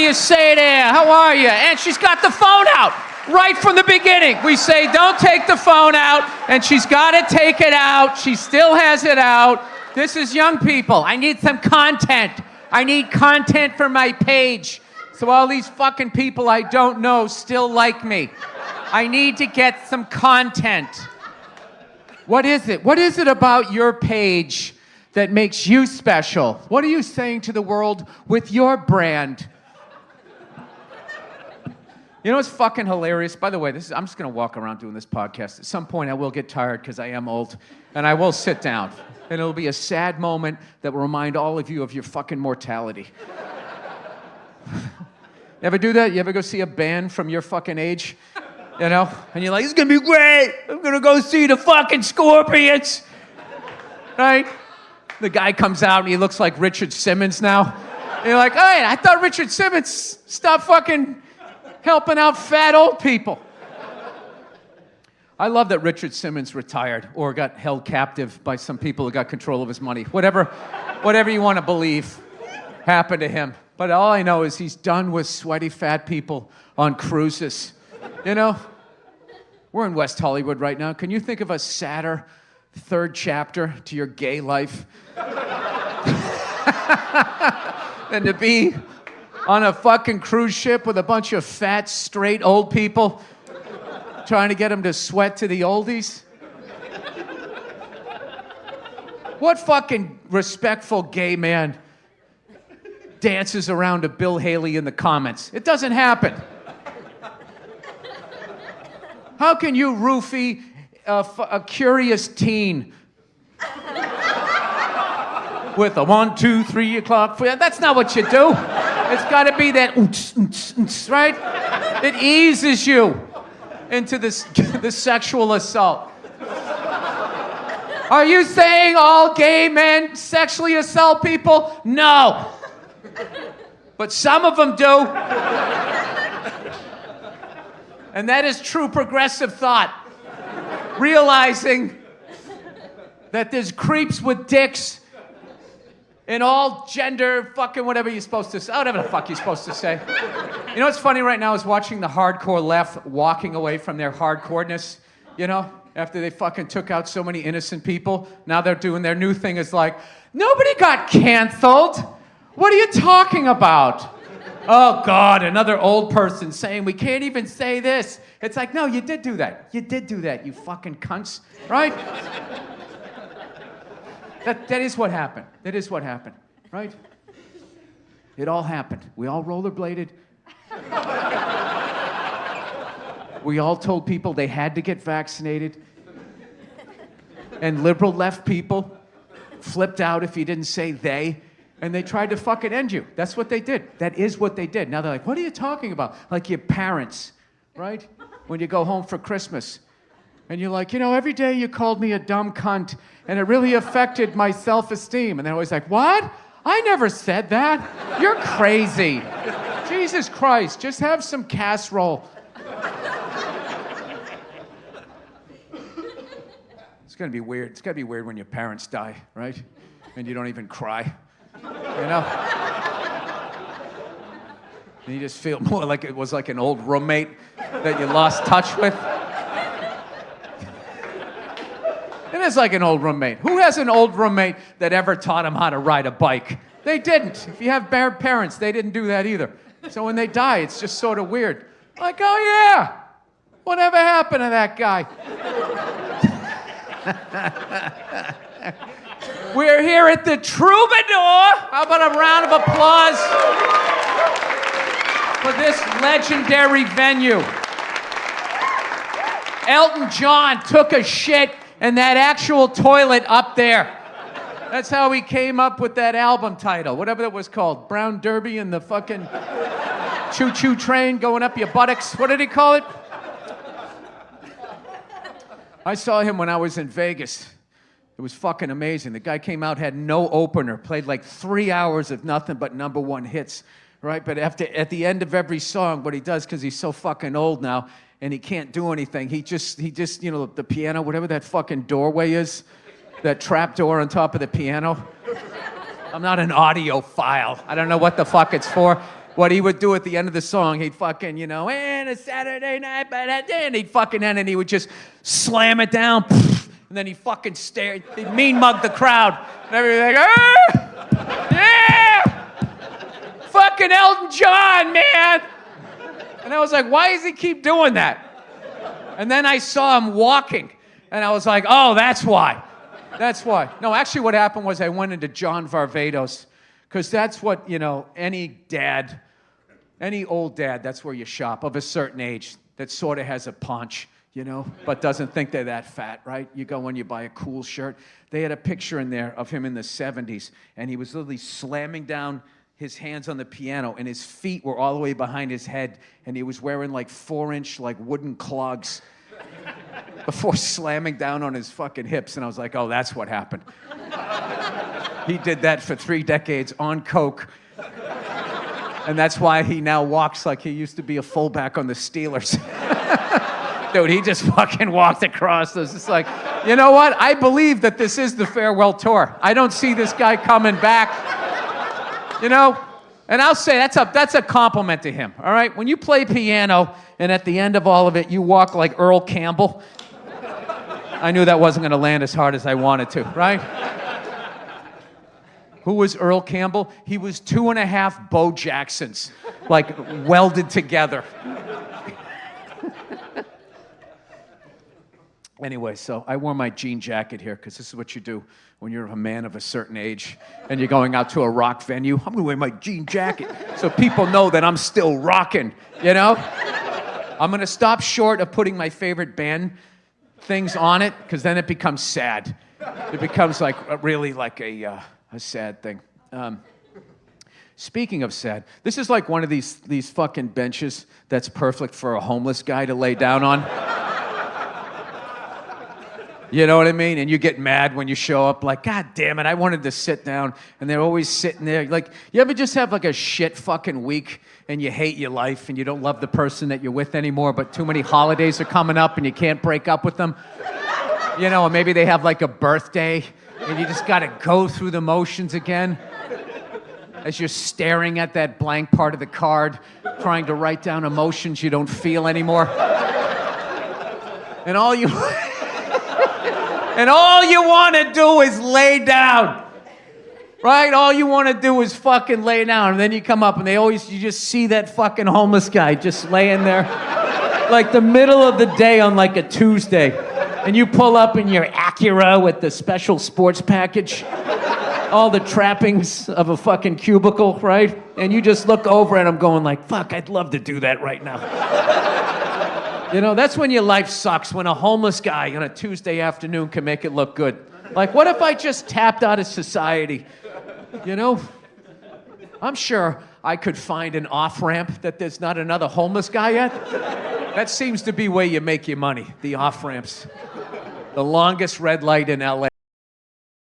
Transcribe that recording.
you say there? How are you? And she's got the phone out right from the beginning. We say, don't take the phone out, and she's got to take it out. She still has it out. This is young people. I need some content. I need content for my page. So all these fucking people I don't know still like me. I need to get some content. What is it? What is it about your page that makes you special? What are you saying to the world with your brand? You know what's fucking hilarious? By the way, I'm just going to walk around doing this podcast. At some point, I will get tired because I am old, and I will sit down. And it'll be a sad moment that will remind all of you of your fucking mortality. You ever do that? You ever go see a band from your fucking age? You know? And you're like, it's going to be great. I'm going to go see the fucking Scorpions. Right? The guy comes out and he looks like Richard Simmons now. And you're like, hey, I thought Richard Simmons stopped fucking helping out fat old people. I love that Richard Simmons retired or got held captive by some people who got control of his money. Whatever you want to believe happened to him. But all I know is he's done with sweaty fat people on cruises. You know? We're in West Hollywood right now. Can you think of a sadder third chapter to your gay life than to be on a fucking cruise ship with a bunch of fat, straight old people trying to get them to sweat to the oldies? What fucking respectful gay man dances around to Bill Haley in the comments? It doesn't happen. How can you roofie a curious teen with a 1, 2, 3 o'clock? That's not what you do. It's got to be that, right? It eases you into the sexual assault. Are you saying all gay men sexually assault people? No. But some of them do. And that is true progressive thought. Realizing that there's creeps with dicks in all gender, fucking whatever you're supposed to say. Whatever the fuck you're supposed to say. You know what's funny right now is watching the hardcore left walking away from their hardcoreness, you know? After they fucking took out so many innocent people, now they're doing their new thing is like, nobody got canceled. What are you talking about? Oh, God, another old person saying we can't even say this. It's like, no, you did do that. You did do that, you fucking cunts, right? That is what happened. That is what happened, right? It all happened. We all rollerbladed. We all told people they had to get vaccinated. And liberal left people flipped out if you didn't say they. And they tried to fucking end you. That's what they did. That is what they did. Now they're like, what are you talking about? Like your parents, right? When you go home for Christmas. And you're like, you know, every day you called me a dumb cunt, and it really affected my self-esteem. And they're always like, what? I never said that. You're crazy. Jesus Christ, just have some casserole. It's gonna be weird. It's gotta be weird when your parents die, right? And you don't even cry. You know? And you just feel more like it was like an old roommate that you lost touch with. It is like an old roommate. Who has an old roommate that ever taught him how to ride a bike? They didn't. If you have bad parents, they didn't do that either. So when they die, it's just sort of weird. Like, oh yeah, whatever happened to that guy? We're here at the Troubadour. How about a round of applause for this legendary venue? Elton John took a shit in that actual toilet up there. That's how he came up with that album title, whatever it was called. Brown Derby and the fucking choo-choo train going up your buttocks. What did he call it? I saw him when I was in Vegas. It was fucking amazing. The guy came out, had no opener, played like 3 hours of nothing but number one hits, right? But at the end of every song, what he does, because he's so fucking old now, and he can't do anything, he just, you know, the piano, whatever that fucking doorway is, that trap door on top of the piano. I'm not an audiophile. I don't know what the fuck it's for. what he would do at the end of the song, he'd fucking, and it's Saturday night, and he'd fucking end, and he would just slam it down, and then he'd fucking stare, he'd mean mug the crowd, and everybody like, yeah! Fucking Elton John, man! And I was like, why does he keep doing that? And then I saw him walking, and I was like, oh, that's why. That's why. No, actually what happened was I went into John Varvatos, because that's what, any old dad, that's where you shop, of a certain age, that sort of has a paunch, but doesn't think they're that fat, right? You go and you buy a cool shirt. They had a picture in there of him in the 70s, and he was literally slamming down his hands on the piano, and his feet were all the way behind his head, and he was wearing like 4-inch like wooden clogs before slamming down on his fucking hips. And I was like, oh, that's what happened. He did that for 3 decades on coke, and that's why he now walks like he used to be a fullback on the Steelers. Dude, he just fucking walked across this. It's like, you know what? I believe that this is the farewell tour. I don't see this guy coming back. And I'll say that's a compliment to him, all right? When you play piano and at the end of all of it, you walk like Earl Campbell, I knew that wasn't going to land as hard as I wanted to, right? Who was Earl Campbell? He was 2.5 Bo Jacksons, like welded together. Anyway, so I wore my jean jacket here because this is what you do when you're a man of a certain age and you're going out to a rock venue. I'm gonna wear my jean jacket so people know that I'm still rocking, I'm gonna stop short of putting my favorite band things on it because then it becomes sad. It becomes like really like a sad thing. Speaking of sad, this is like one of these fucking benches that's perfect for a homeless guy to lay down on. You know what I mean? And you get mad when you show up like, God damn it, I wanted to sit down. And they're always sitting there. Like, you ever just have like a shit fucking week and you hate your life and you don't love the person that you're with anymore, but too many holidays are coming up and you can't break up with them? Or maybe they have like a birthday and you just got to go through the motions again as you're staring at that blank part of the card, trying to write down emotions you don't feel anymore. And all you want to do is lay down, right? All you want to do is fucking lay down. And then you come up and you just see that fucking homeless guy just laying there like the middle of the day on like a Tuesday. And you pull up in your Acura with the special sports package, all the trappings of a fucking cubicle, right? And you just look over at him going like, fuck, I'd love to do that right now. That's when your life sucks, when a homeless guy on a Tuesday afternoon can make it look good. Like, what if I just tapped out of society? I'm sure I could find an off-ramp that there's not another homeless guy at. That seems to be where you make your money, the off-ramps. The longest red light in LA.